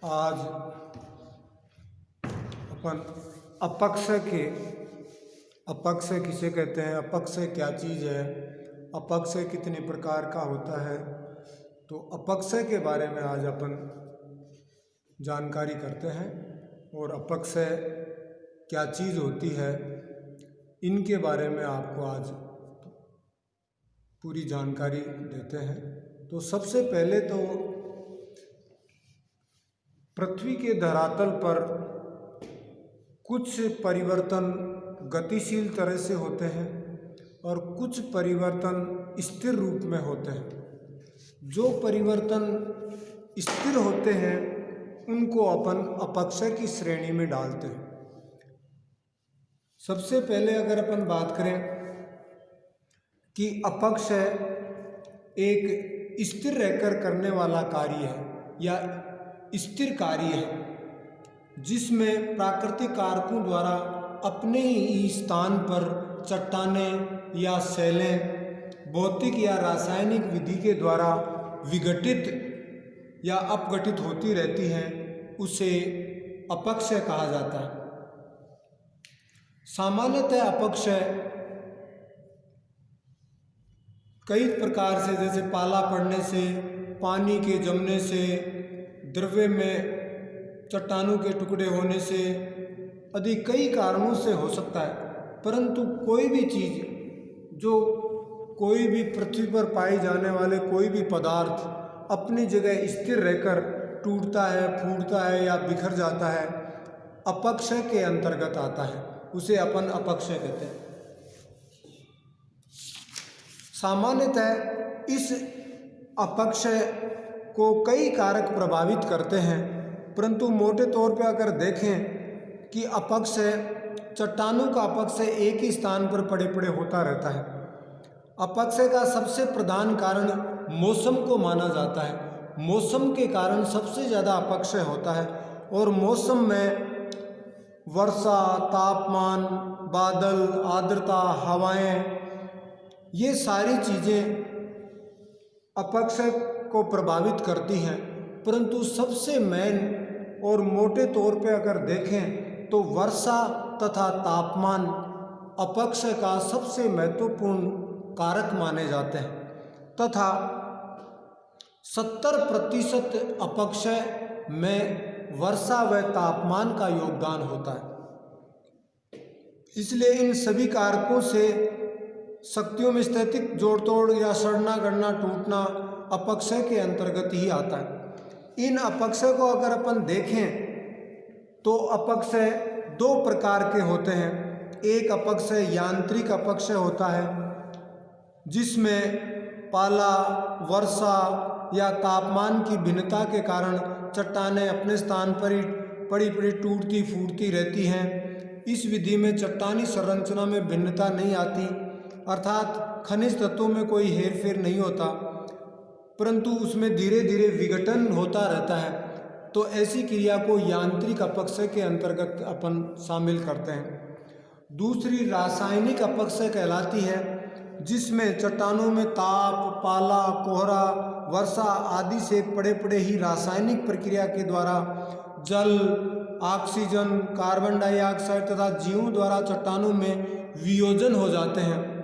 आज अपन अपक्षय किसे कहते हैं, अपक्षय क्या चीज़ है, अपक्षय कितने प्रकार का होता है, तो अपक्षय के बारे में आज अपन जानकारी करते हैं। और अपक्षय क्या चीज़ होती है, इनके बारे में आपको आज पूरी जानकारी देते हैं। तो सबसे पहले तो पृथ्वी के धरातल पर कुछ परिवर्तन गतिशील तरह से होते हैं और कुछ परिवर्तन स्थिर रूप में होते हैं। जो परिवर्तन स्थिर होते हैं उनको अपन अपक्षय की श्रेणी में डालते हैं। सबसे पहले अगर अपन बात करें कि अपक्षय एक स्थिर रहकर करने वाला कार्य है या स्थिर कार्य है, जिसमें प्राकृतिक कारकों द्वारा अपने ही स्थान पर चट्टानें या शैलें भौतिक या रासायनिक विधि के द्वारा विघटित या अपघटित होती रहती हैं, उसे अपक्षय कहा जाता है। सामान्यतः अपक्षय कई प्रकार से, जैसे पाला पड़ने से, पानी के जमने से, द्रव्य में चट्टानों के टुकड़े होने से, आदि कई कारणों से हो सकता है। परंतु कोई भी चीज़, जो कोई भी पृथ्वी पर पाए जाने वाले कोई भी पदार्थ अपनी जगह स्थिर रहकर टूटता है, फूटता है या बिखर जाता है, अपक्षय के अंतर्गत आता है, उसे अपन अपक्षय कहते हैं। सामान्यतः इस अपक्षय को कई कारक प्रभावित करते हैं, परंतु मोटे तौर पर अगर देखें कि अपक्षय, चट्टानों का अपक्षय एक ही स्थान पर पड़े पड़े होता रहता है। अपक्षय का सबसे प्रधान कारण मौसम को माना जाता है। मौसम के कारण सबसे ज़्यादा अपक्षय होता है और मौसम में वर्षा, तापमान, बादल, आर्द्रता, हवाएं, ये सारी चीज़ें अपक्षय को प्रभावित करती हैं। परंतु सबसे मेन और मोटे तौर पे अगर देखें तो वर्षा तथा तापमान अपक्षय का सबसे महत्वपूर्ण कारक माने जाते हैं तथा 70% अपक्षय में वर्षा व तापमान का योगदान होता है। इसलिए इन सभी कारकों से शक्तियों में स्थैतिक जोड़ तोड़ या सड़ना, गड़ना, टूटना अपक्षय के अंतर्गत ही आता है। इन अपक्षय को अगर अपन देखें तो अपक्षय दो प्रकार के होते हैं। एक अपक्षय यांत्रिक अपक्षय होता है, जिसमें पाला, वर्षा या तापमान की भिन्नता के कारण चट्टानें अपने स्थान पर ही पड़ी पड़ी टूटती फूटती रहती हैं। इस विधि में चट्टानी संरचना में भिन्नता नहीं आती, अर्थात खनिज तत्वों में कोई हेरफेर नहीं होता, परंतु उसमें धीरे धीरे विघटन होता रहता है। तो ऐसी क्रिया को यांत्रिक अपक्षय के अंतर्गत अपन शामिल करते हैं। दूसरी रासायनिक अपक्षय कहलाती है, जिसमें चट्टानों में ताप, पाला, कोहरा, वर्षा आदि से पड़े पड़े ही रासायनिक प्रक्रिया के द्वारा जल, ऑक्सीजन, कार्बन डाइऑक्साइड तथा जीवों द्वारा चट्टानों में वियोजन हो जाते हैं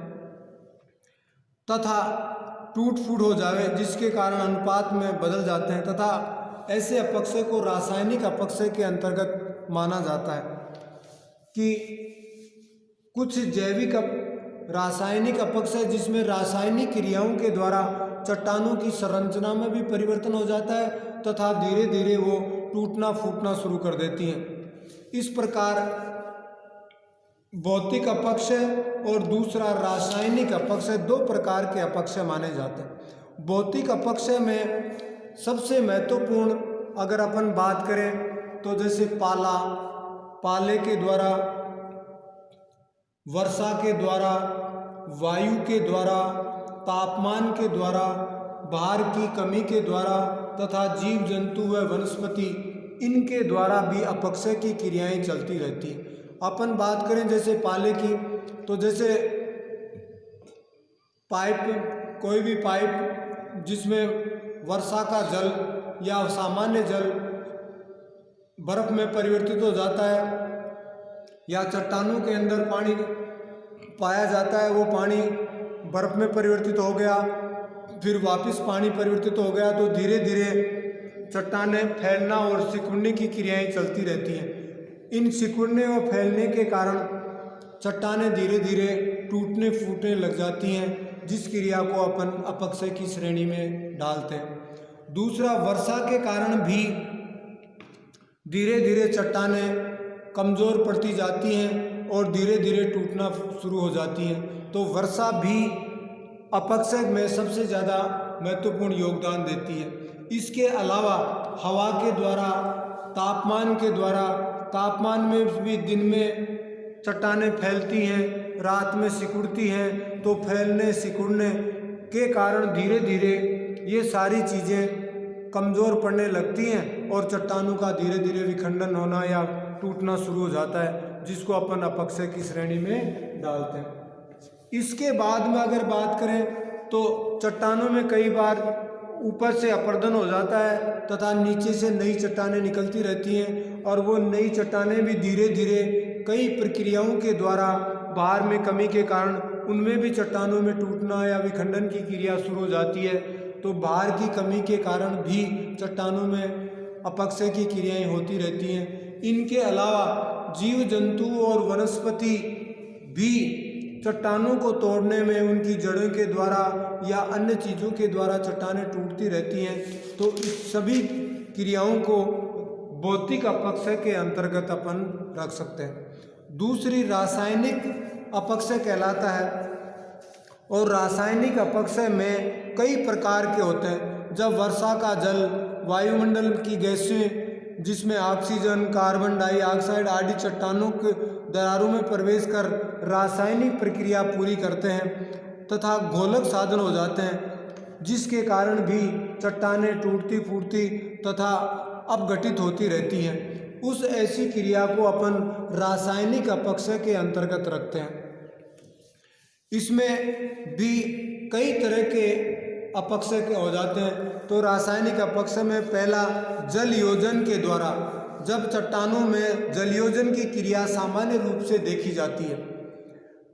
तथा टूट फूट हो जावे, जिसके कारण अनुपात में बदल जाते हैं तथा ऐसे अपक्षय को रासायनिक अपक्षय के अंतर्गत माना जाता है। कि कुछ जैविक रासायनिक अपक्षय, जिसमें रासायनिक क्रियाओं के द्वारा चट्टानों की संरचना में भी परिवर्तन हो जाता है तथा धीरे धीरे वो टूटना फूटना शुरू कर देती हैं। इस प्रकार भौतिक अपक्षय और दूसरा रासायनिक अपक्षय, दो प्रकार के अपक्षय माने जाते हैं। भौतिक अपक्षय में सबसे महत्वपूर्ण अगर अपन बात करें तो जैसे पाला, पाले के द्वारा, वर्षा के द्वारा, वायु के द्वारा, तापमान के द्वारा, भार की कमी के द्वारा तथा जीव जंतु व वनस्पति, इनके द्वारा भी अपक्षय की क्रियाएं चलती रहती। अपन बात करें जैसे पाले की, तो जैसे पाइप, कोई भी पाइप जिसमें वर्षा का जल या सामान्य जल बर्फ में परिवर्तित हो जाता है, या चट्टानों के अंदर पानी पाया जाता है, वो पानी बर्फ में परिवर्तित हो गया, फिर वापस पानी परिवर्तित हो गया, तो धीरे धीरे चट्टानें फैलना और सिकुड़ने की क्रियाएं चलती रहती हैं। इन सिकुड़ने और फैलने के कारण चट्टानें धीरे धीरे टूटने फूटने लग जाती हैं, जिस क्रिया को अपन अपक्षय की श्रेणी में डालते हैं। दूसरा, वर्षा के कारण भी धीरे धीरे चट्टानें कमज़ोर पड़ती जाती हैं और धीरे धीरे टूटना शुरू हो जाती हैं। तो वर्षा भी अपक्षय में सबसे ज़्यादा महत्वपूर्ण योगदान देती है। इसके अलावा हवा के द्वारा, तापमान के द्वारा, तापमान में भी दिन में चट्टानें फैलती हैं, रात में सिकुड़ती हैं, तो फैलने सिकुड़ने के कारण धीरे धीरे ये सारी चीज़ें कमज़ोर पड़ने लगती हैं और चट्टानों का धीरे धीरे विखंडन होना या टूटना शुरू हो जाता है, जिसको अपन अपक्षय की श्रेणी में डालते हैं। इसके बाद में अगर बात करें तो चट्टानों में कई बार ऊपर से अपर्दन हो जाता है तथा नीचे से नई चट्टानें निकलती रहती हैं, और वो नई चट्टानें भी धीरे धीरे कई प्रक्रियाओं के द्वारा भार में कमी के कारण उनमें भी चट्टानों में टूटना या विखंडन की क्रिया शुरू हो जाती है। तो भार की कमी के कारण भी चट्टानों में अपक्षय की क्रियाएं होती रहती हैं। इनके अलावा जीव जंतु और वनस्पति भी चट्टानों को तोड़ने में उनकी जड़ों के द्वारा या अन्य चीज़ों के द्वारा चट्टानें टूटती रहती हैं। तो इस सभी क्रियाओं को भौतिक अपक्षय के अंतर्गत अपन रख सकते हैं। दूसरी रासायनिक अपक्षय कहलाता है, और रासायनिक अपक्षय में कई प्रकार के होते हैं। जब वर्षा का जल वायुमंडल की गैसें जिसमें ऑक्सीजन, कार्बन डाइऑक्साइड आदि चट्टानों के दरारों में प्रवेश कर रासायनिक प्रक्रिया पूरी करते हैं तथा घोलक साधन हो जाते हैं, जिसके कारण भी चट्टानें टूटती फूटती तथा अपघटित होती रहती हैं। उस ऐसी क्रिया को अपन रासायनिक अपक्षय के अंतर्गत रखते हैं। इसमें भी कई तरह के अपक्षय के हो जाते हैं। तो रासायनिक अपक्षय में पहला, जल योजन के द्वारा, जब चट्टानों में जल योजन की क्रिया सामान्य रूप से देखी जाती है।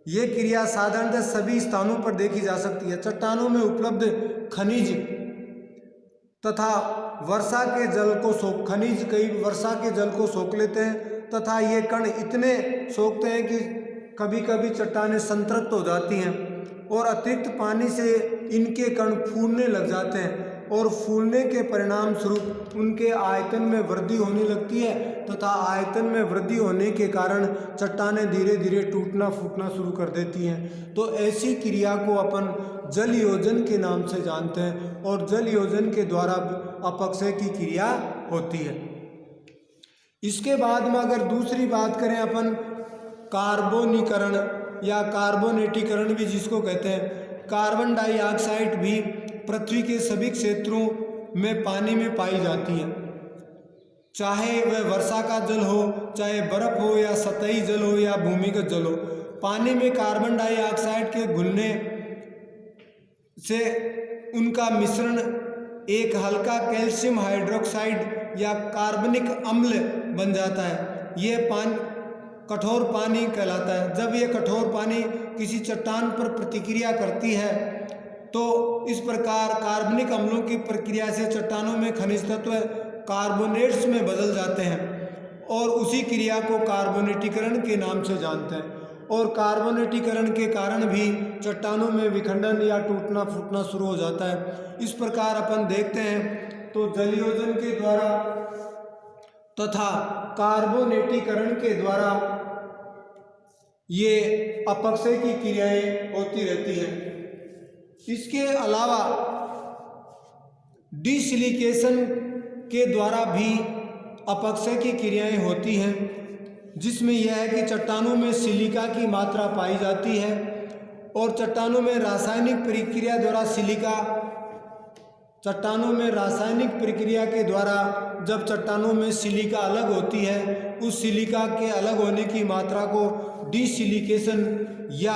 ये क्रिया साधारणतः सभी स्थानों पर देखी जा सकती है। चट्टानों में उपलब्ध खनिज तथा वर्षा के जल को खनिज कई वर्षा के जल को सोख लेते हैं तथा ये कण इतने सोखते हैं कि कभी कभी चट्टानें संतृप्त हो जाती हैं और अतिरिक्त पानी से इनके कण फूलने लग जाते हैं, और फूलने के परिणाम स्वरूप उनके आयतन में वृद्धि होने लगती है तथा आयतन में वृद्धि होने के कारण चट्टानें धीरे धीरे टूटना फूटना शुरू कर देती हैं। तो ऐसी क्रिया को अपन जल योजन के नाम से जानते हैं, और जल योजन के द्वारा अपक्षय की क्रिया होती है। इसके बाद में अगर दूसरी बात करें अपन, कार्बोनीकरण या कार्बोनेटीकरण भी जिसको कहते हैं, कार्बन डाइऑक्साइड भी पृथ्वी के सभी क्षेत्रों में पानी में पाई जाती है, चाहे वह वर्षा का जल हो, चाहे बर्फ हो, या सतही जल हो, या भूमिगत जल हो। पानी में कार्बन डाइऑक्साइड के घुलने से उनका मिश्रण एक हल्का कैल्शियम हाइड्रोक्साइड या कार्बनिक अम्ल बन जाता है। यह कठोर पानी कहलाता है। जब यह कठोर पानी किसी चट्टान पर प्रतिक्रिया करती है तो इस प्रकार कार्बनिक अम्लों की प्रक्रिया से चट्टानों में खनिज तत्व कार्बोनेट्स में बदल जाते हैं, और उसी क्रिया को कार्बोनेटीकरण के नाम से जानते हैं। और कार्बोनेटीकरण के कारण भी चट्टानों में विखंडन या टूटना फूटना शुरू हो जाता है। इस प्रकार अपन देखते हैं तो जलयोजन के द्वारा तथा कार्बोनेटीकरण के द्वारा ये अपक्षय की क्रियाएं होती रहती हैं। इसके अलावा डिसिलिकेशन के द्वारा भी अपक्षय की क्रियाएं होती हैं, जिसमें यह है कि चट्टानों में सिलिका की मात्रा पाई जाती है, और चट्टानों में रासायनिक प्रक्रिया द्वारा चट्टानों में रासायनिक प्रक्रिया के द्वारा जब चट्टानों में सिलिका अलग होती है, उस सिलिका के अलग होने की मात्रा को डिसिलिकेशन या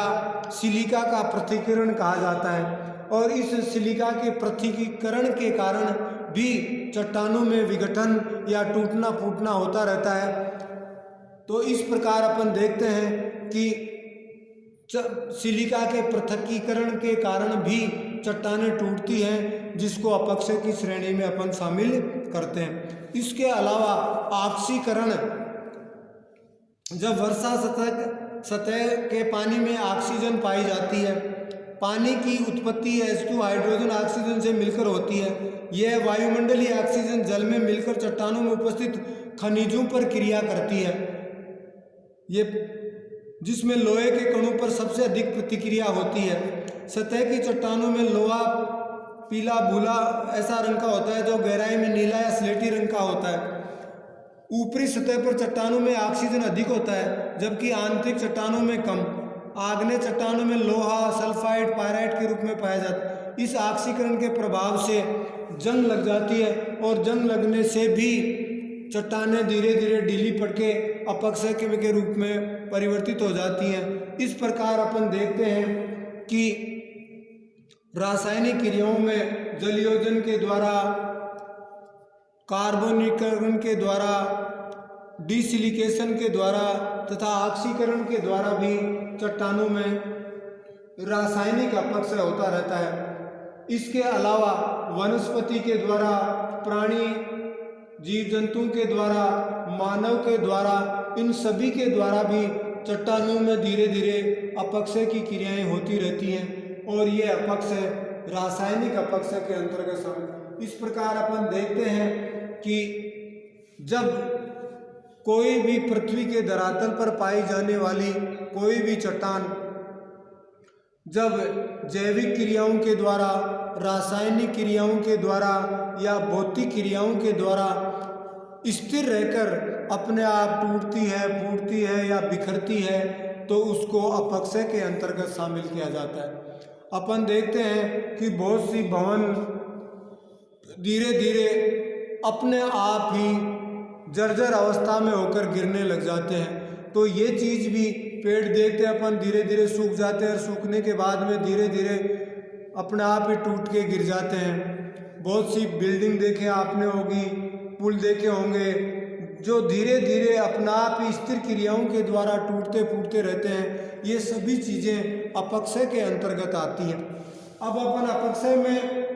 सिलिका का पृथक्करण कहा जाता है। और इस सिलिका के पृथक्करण के कारण भी चट्टानों में विघटन या टूटना फूटना होता रहता है। तो इस प्रकार अपन देखते हैं कि सिलिका के पृथक्कीकरण के कारण भी चट्टानें टूटती हैं, जिसको अपक्षय की श्रेणी में अपन शामिल करते हैं। इसके अलावा ऑक्सीकरण, जब वर्षा सतह के पानी में ऑक्सीजन पाई जाती है, पानी की उत्पत्ति H2 हाइड्रोजन ऑक्सीजन से मिलकर होती है। यह वायुमंडलीय ऑक्सीजन जल में मिलकर चट्टानों में उपस्थित खनिजों पर क्रिया करती है, ये जिसमें लोहे के कणों पर सबसे अधिक प्रतिक्रिया होती है। सतह की चट्टानों में लोहा पीला भूला ऐसा रंग का होता है, जो गहराई में नीला या स्लेटी रंग का होता है। ऊपरी सतह पर चट्टानों में ऑक्सीजन अधिक होता है, जबकि आंतरिक चट्टानों में कम। आग्नेय चट्टानों में लोहा सल्फाइड पायराइट के रूप में पाया जाता है। इस ऑक्सीकरण के प्रभाव से जंग लग जाती है और जंग लगने से भी चट्टानें धीरे धीरे ढीली पड़के अपक्षय के रूप में परिवर्तित हो जाती हैं। इस प्रकार अपन देखते हैं कि रासायनिक क्रियाओं में जलयोजन के द्वारा, कार्बोनीकरण के द्वारा, डिसिलिकेशन के द्वारा तथा ऑक्सीकरण के द्वारा भी चट्टानों में रासायनिक अपक्षय होता रहता है। इसके अलावा वनस्पति के द्वारा, प्राणी जीव जंतुओं के द्वारा, मानव के द्वारा, इन सभी के द्वारा भी चट्टानों में धीरे धीरे अपक्षय की क्रियाएं होती रहती हैं और ये अपक्षय रासायनिक अपक्षय के अंतर्गत शामिल। इस प्रकार अपन देखते हैं कि जब कोई भी पृथ्वी के धरातल पर पाई जाने वाली कोई भी चट्टान जब जैविक क्रियाओं के द्वारा, रासायनिक क्रियाओं के द्वारा या भौतिक क्रियाओं के द्वारा स्थिर रहकर अपने आप टूटती है, फूटती है या बिखरती है, तो उसको अपक्षय के अंतर्गत शामिल किया जाता है। अपन देखते हैं कि बहुत सी भवन धीरे धीरे अपने आप ही जर्जर अवस्था में होकर गिरने लग जाते हैं। तो ये चीज़ भी पेड़ देखते हैं अपन, धीरे धीरे सूख जाते हैं और सूखने के बाद में धीरे धीरे अपने आप ही टूट के गिर जाते हैं। बहुत सी बिल्डिंग देखे आपने होगी, पुल देखे होंगे, जो धीरे धीरे अपना आप ही स्थिर क्रियाओं के द्वारा टूटते फूटते रहते हैं। ये सभी चीज़ें अपक्षय के अंतर्गत आती हैं। अब अपन अपक्षय में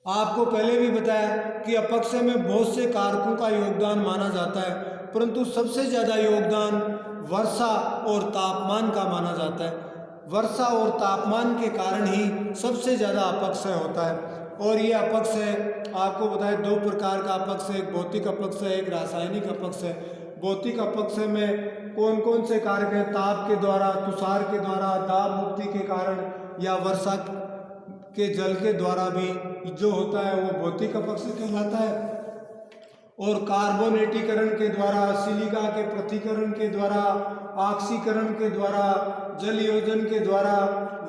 आपको पहले भी बताया कि अपक्षय में बहुत से कारकों का योगदान माना जाता है, परंतु सबसे ज़्यादा योगदान वर्षा और तापमान का माना जाता है। वर्षा और तापमान के कारण ही सबसे ज़्यादा अपक्षय होता है। और ये अपक्षय आपको बताएं, दो प्रकार का अपक्षय, एक भौतिक अपक्षय, एक रासायनिक अपक्षय। भौतिक अपक्षय में कौन कौन से कारक हैं? ताप के द्वारा, तुषार के द्वारा, दाब मुक्ति के कारण या वर्षा के जल के द्वारा भी जो होता है वो भौतिक अपक्षय कहलाता है। और कार्बोनेटीकरण के द्वारा, सिलिका के पृथक्कीकरण के द्वारा, ऑक्सीकरण के द्वारा, जल योजन के द्वारा,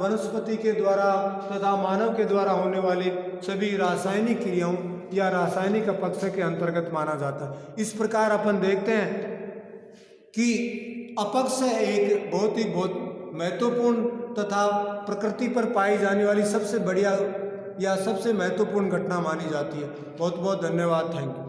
वनस्पति के द्वारा तथा मानव के द्वारा होने वाली सभी रासायनिक क्रियाओं या रासायनिक अपक्षय के अंतर्गत माना जाता है। इस प्रकार अपन देखते हैं कि अपक्षय एक बहुत महत्वपूर्ण तथा प्रकृति पर पाई जाने वाली सबसे बढ़िया या सबसे महत्वपूर्ण घटना मानी जाती है। बहुत बहुत धन्यवाद। Thank you.